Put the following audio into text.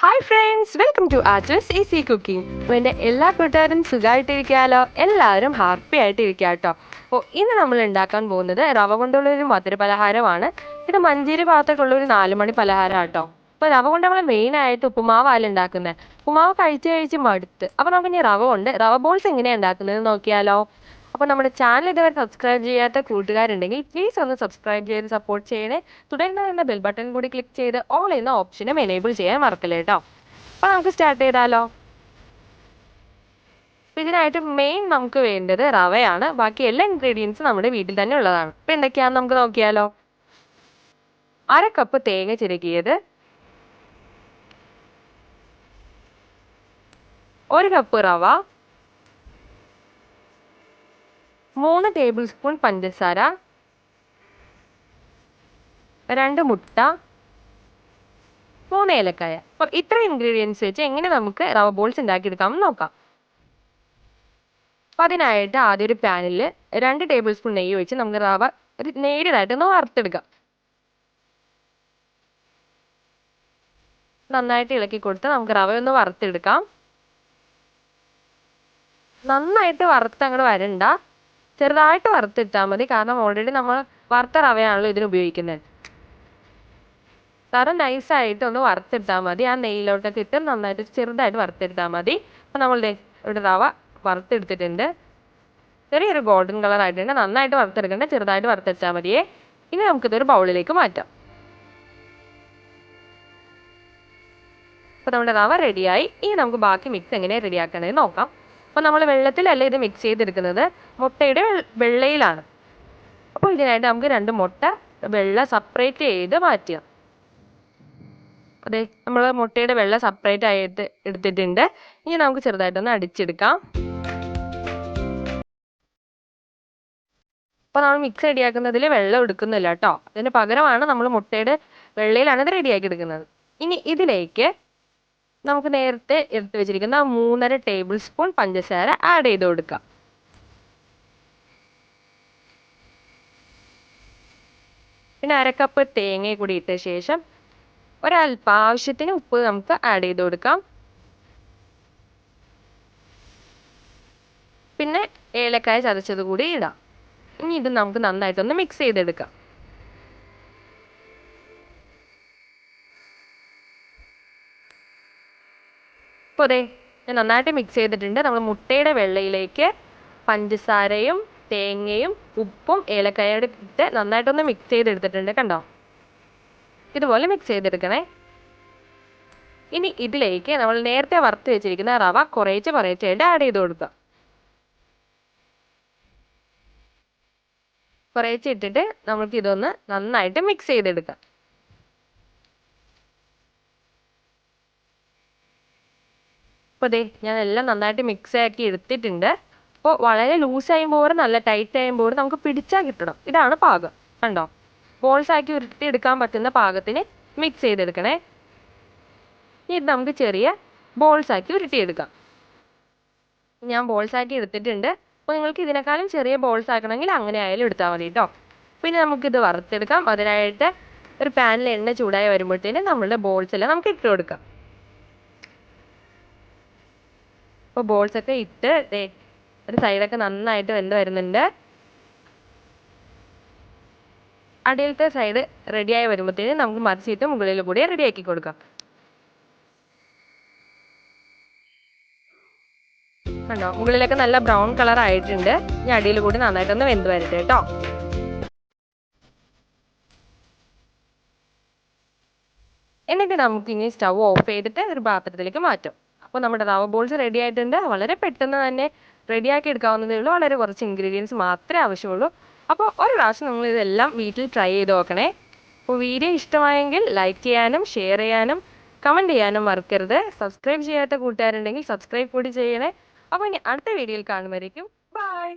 Hi friends, welcome to Archa's easy cooking. അപ്പോൾ എൻ്റെ എല്ലാ കൂട്ടുകാരും സുഖമായിട്ടിരിക്കാമല്ലോ, എല്ലാവരും ഹാപ്പി ആയിട്ടിരിക്കുക കേട്ടോ. അപ്പോൾ ഇന്ന് നമ്മൾ ഉണ്ടാക്കാൻ പോകുന്നത് റവ കൊണ്ടുള്ളൊരു മധുര പലഹാരമാണ്. ഇത് മഞ്ചേരി ഭാഗത്തേക്കുള്ളൊരു 4 മണി പലഹാരം കേട്ടോ. അപ്പോൾ റവ കൊണ്ട് നമ്മൾ മെയിനായിട്ട് ഉപ്പുമാവല്ല ഉണ്ടാക്കുന്നത്. ഉപ്പുമാവ് കഴിച്ച് മടുത്ത്. അപ്പോൾ നമുക്ക് ഇനി റവ കൊണ്ട് റവ ബോൾസ് എങ്ങനെയാണ് ഉണ്ടാക്കുന്നത് നോക്കിയാലോ. അപ്പോൾ നമ്മുടെ ചാനൽ ഇതുവരെ സബ്സ്ക്രൈബ് ചെയ്യാത്ത കൂട്ടുകാരുണ്ടെങ്കിൽ പ്ലീസ് ഒന്ന് സബ്സ്ക്രൈബ് ചെയ്ത് സപ്പോർട്ട് ചെയ്യണേ. തുടർന്ന് വരുന്ന ബെൽ ബട്ടൺ കൂടി ക്ലിക്ക് ചെയ്ത് ഓൾ എന്ന ഓപ്ഷനും എനേബിൾ ചെയ്യാൻ മറക്കല്ലേ കേട്ടോ. അപ്പോൾ നമുക്ക് സ്റ്റാർട്ട് ചെയ്താലോ. ഇതിനായിട്ട് മെയിൻ നമുക്ക് വേണ്ടത് റവയാണ്. ബാക്കി എല്ലാ ഇൻഗ്രീഡിയൻസും നമ്മുടെ വീട്ടിൽ തന്നെ ഉള്ളതാണ്. അപ്പോൾ എന്തൊക്കെയാണെന്ന് നമുക്ക് നോക്കിയാലോ. 1/2 കപ്പ് തേങ്ങ ചിരകിയത്, 1 കപ്പ് റവ, 3 ടേബിൾ സ്പൂൺ പഞ്ചസാര, 2 മുട്ട, 3 ഏലക്കായ. അപ്പോൾ ഇത്ര ഇൻഗ്രീഡിയൻസ് വെച്ച് എങ്ങനെ നമുക്ക് റവ ബോൾസ് ഉണ്ടാക്കിയെടുക്കാമെന്ന് നോക്കാം. അപ്പോൾ അതിനായിട്ട് ആദ്യം ഒരു പാനിൽ 2 ടേബിൾ സ്പൂൺ നെയ്യ് ഒഴിച്ച് നമുക്ക് റവ നേരിയതായിട്ടൊന്ന് വറുത്തെടുക്കാം. നന്നായിട്ട് ഇളക്കി കൊടുത്ത് നമുക്ക് റവ ഒന്ന് വറുത്തെടുക്കാം. നന്നായിട്ട് വറുത്ത് അങ്ങോട്ട് വരണ്ട, ചെറുതായിട്ട് വറുത്തിട്ടാൽ മതി. കാരണം ഓൾറെഡി നമ്മൾ വറുത്ത റവയാണല്ലോ ഇതിന് ഉപയോഗിക്കുന്നത്. കാരണം നൈസായിട്ട് ഒന്ന് വറുത്തെടുത്താൽ മതി. ആ നെയ്യിലോട്ടൊക്കെ ഇട്ട് നന്നായിട്ട് ചെറുതായിട്ട് വറുത്തെടുത്താൽ മതി. അപ്പോൾ നമ്മൾ ഇവിടെ റവ വറുത്തെടുത്തിട്ടുണ്ട്. ചെറിയൊരു ഗോൾഡൻ കളർ ആയിട്ടുണ്ട്. നന്നായിട്ട് വറുത്തെടുക്കണ്ട, ചെറുതായിട്ട് വറുത്തെടുത്താൽ മതിയേ. ഇനി നമുക്കിതൊരു ബൗളിലേക്ക് മാറ്റാം. അപ്പോൾ നമ്മുടെ റവ റെഡിയായി. ഇനി നമുക്ക് ബാക്കി മിക്സ് എങ്ങനെ റെഡിയാക്കണമെന്ന് നോക്കാം. അപ്പോൾ നമ്മൾ വെള്ളത്തിലല്ല ഇത് മിക്സ് ചെയ്തെടുക്കുന്നത്, മുട്ടയുടെ വെള്ളയിലാണ്. അപ്പോൾ ഇതിനായിട്ട് നമുക്ക് 2 മുട്ട വെള്ള സെപ്പറേറ്റ് ചെയ്ത് മാറ്റുക. അതെ, നമ്മൾ മുട്ടയുടെ വെള്ള സെപ്പറേറ്റ് ആയിട്ട് എടുത്തിട്ടുണ്ട്. ഇനി നമുക്ക് ചെറുതായിട്ടൊന്ന് അടിച്ചെടുക്കാം. അപ്പോൾ നമ്മൾ മിക്സ് റെഡിയാക്കുന്നതിൽ വെള്ളം എടുക്കുന്നില്ല കേട്ടോ. അതിന് പകരമാണ് നമ്മൾ മുട്ടയുടെ വെള്ളയിലാണ് ഇത് റെഡിയാക്കി എടുക്കുന്നത്. ഇനി ഇതിലേക്ക് നമുക്ക് നേരത്തെ എടുത്ത് വെച്ചിരിക്കുന്ന 3.5 ടേബിൾ സ്പൂൺ പഞ്ചസാര ആഡ് ചെയ്ത് കൊടുക്കാം. പിന്നെ 1/2 കപ്പ് തേങ്ങ കൂടി ഇട്ട ശേഷം ഒരല്പം ആവശ്യത്തിന് ഉപ്പ് നമുക്ക് ആഡ് ചെയ്ത് കൊടുക്കാം. പിന്നെ ഏലക്കായ ചതച്ചത് കൂടി ഇടാം. ഇനി ഇത് നമുക്ക് നന്നായിട്ടൊന്ന് മിക്സ് ചെയ്തെടുക്കാം. അപ്പോൾ അതെ, ഞാൻ നന്നായിട്ട് മിക്സ് ചെയ്തിട്ടുണ്ട്. നമ്മൾ മുട്ടയുടെ വെള്ളയിലേക്ക് പഞ്ചസാരയും തേങ്ങയും ഉപ്പും ഏലക്കായോടെ ഇട്ട് നന്നായിട്ടൊന്ന് മിക്സ് ചെയ്തെടുത്തിട്ടുണ്ട്. കണ്ടോ, ഇതുപോലെ മിക്സ് ചെയ്തെടുക്കണേ. ഇനി ഇതിലേക്ക് നമ്മൾ നേരത്തെ വറുത്ത് വെച്ചിരിക്കുന്ന റവ കുറേശ്ശായിട്ട് ആഡ് ചെയ്ത് കൊടുക്കുക. കുറേശ്ശെ ഇട്ടിട്ട് നമുക്ക് ഇതൊന്ന് നന്നായിട്ട് മിക്സ് ചെയ്തെടുക്കാം. അപ്പോൾ അതെ, ഞാൻ എല്ലാം നന്നായിട്ട് മിക്സ് ആക്കി എടുത്തിട്ടുണ്ട്. അപ്പോൾ വളരെ ലൂസ് ആകുമ്പോൾ നല്ല ടൈറ്റ് ആകുമ്പോൾ നമുക്ക് പിടിച്ചാൽ കിട്ടണം. ഇതാണ് പാകം. കണ്ടോ, ബോൾസ് ആക്കി ഉരുട്ടിയെടുക്കാൻ പറ്റുന്ന പാകത്തിന് മിക്സ് ചെയ്തെടുക്കണേ. ഇനി ഇത് നമുക്ക് ചെറിയ ബോൾസ് ആക്കി ഉരുട്ടിയെടുക്കാം. ഞാൻ ബോൾസ് ആക്കി എടുത്തിട്ടുണ്ട്. അപ്പോൾ നിങ്ങൾക്ക് ഇതിനേക്കാളും ചെറിയ ബോൾസ് ആക്കണമെങ്കിൽ അങ്ങനെ ആയാലും എടുത്താൽ മതി കേട്ടോ. പിന്നെ നമുക്കിത് വറുത്തെടുക്കാം. അതിനായിട്ട് ഒരു പാനിൽ എണ്ണ ചൂടായി വരുമ്പോഴത്തേനും നമ്മളുടെ ബോൾസ് എല്ലാം നമുക്ക് ഇട്ട് കൊടുക്കാം. അപ്പോൾ ബോൾസ് ഒക്കെ ഇട്ട് ഒരു സൈഡൊക്കെ നന്നായിട്ട് വെന്ത് വരുന്നുണ്ട്. അടിയിലത്തെ സൈഡ് റെഡിയായി വരുമ്പോഴത്തേനും നമുക്ക് മറിച്ചിട്ട് മുകളിൽ കൂടി റെഡിയാക്കി കൊടുക്കാം. കണ്ടോ, മുകളിലൊക്കെ നല്ല ബ്രൗൺ കളർ ആയിട്ടുണ്ട്. ഇനി അടിയിൽ കൂടി നന്നായിട്ടൊന്ന് വെന്ത് വരട്ടെ കേട്ടോ. എന്നിട്ട് നമുക്ക് ഇനി സ്റ്റവ് ഓഫ് ചെയ്തിട്ട് ഒരു പാത്രത്തിലേക്ക് മാറ്റാം. അപ്പോൾ നമ്മുടെ റവ ബോൾസ് റെഡി ആയിട്ടുണ്ട്. വളരെ പെട്ടെന്ന് തന്നെ റെഡിയാക്കി എടുക്കാവുന്നതേ ഉള്ളൂ. വളരെ കുറച്ച് ഇൻഗ്രീഡിയൻസ് മാത്രമേ ആവശ്യമുള്ളൂ. അപ്പോൾ ഒരു പ്രാവശ്യം നിങ്ങൾ ഇതെല്ലാം വീട്ടിൽ ട്രൈ ചെയ്ത് നോക്കണേ. അപ്പോൾ വീഡിയോ ഇഷ്ടമായെങ്കിൽ ലൈക്ക് ചെയ്യാനും ഷെയർ ചെയ്യാനും കമൻറ്റ് ചെയ്യാനും മറക്കരുത്. സബ്സ്ക്രൈബ് ചെയ്യാത്ത കൂട്ടുകാരുണ്ടെങ്കിൽ സബ്സ്ക്രൈബ് കൂടി ചെയ്യണേ. അപ്പോൾ ഇനി അടുത്ത വീഡിയോയിൽ കാണുമ്പോഴേക്കും ബൈ.